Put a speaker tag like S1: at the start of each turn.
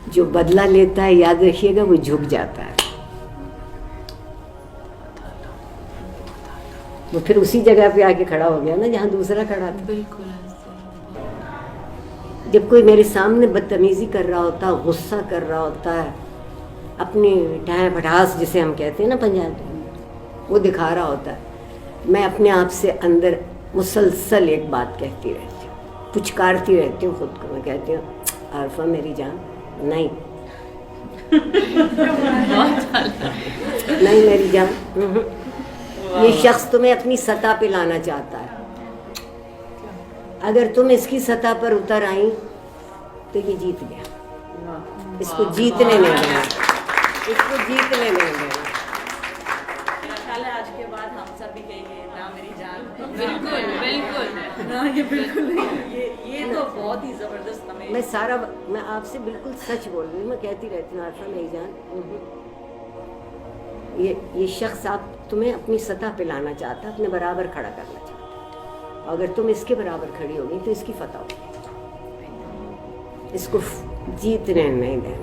S1: جو بدلہ لیتا ہے یاد رکھیے گا وہ جھک جاتا ہے، وہ پھر اسی جگہ پہ آ کے کھڑا ہو گیا نا جہاں دوسرا کھڑا تھا۔
S2: بالکل
S1: جب کوئی میرے سامنے بدتمیزی کر رہا ہوتا ہے، غصہ کر رہا ہوتا ہے، اپنی ٹھائیں پٹاس جسے ہم کہتے ہیں نا پنجابی میں، وہ دکھا رہا ہوتا ہے، میں اپنے آپ سے اندر مسلسل ایک بات کہتی رہتی ہوں، پچکارتی رہتی ہوں خود کو، میں کہتی ہوں عارفہ میری جان نہیں نہیں میری جان، یہ شخص تمہیں اپنی سطح پہ لانا چاہتا ہے، اگر تم اس کی سطح پر اتر آئیں تو یہ جیت گیا، اس کو جیتنے نہیں دینا، اس کو جیتنے نہیں دینا۔
S3: آج کے بعد ہم سب بھی کہیں گے نا میری جان،
S2: بالکل بالکل
S3: نا یہ بالکل نہیں، یہ تو بہت ہی زبردست ہمیں۔
S1: میں آپ سے بالکل سچ بول رہی ہوں، میں کہتی رہتی ہوں عارفہ میری جان، یہ شخص تمہیں اپنی سطح پہ لانا چاہتا ہے، اپنے برابر کھڑا کرنا چاہتا ہے، اگر تم اس کے برابر کھڑی ہوگی تو اس کی فتح ہوگی، اس کو جیتنے نہیں دینا۔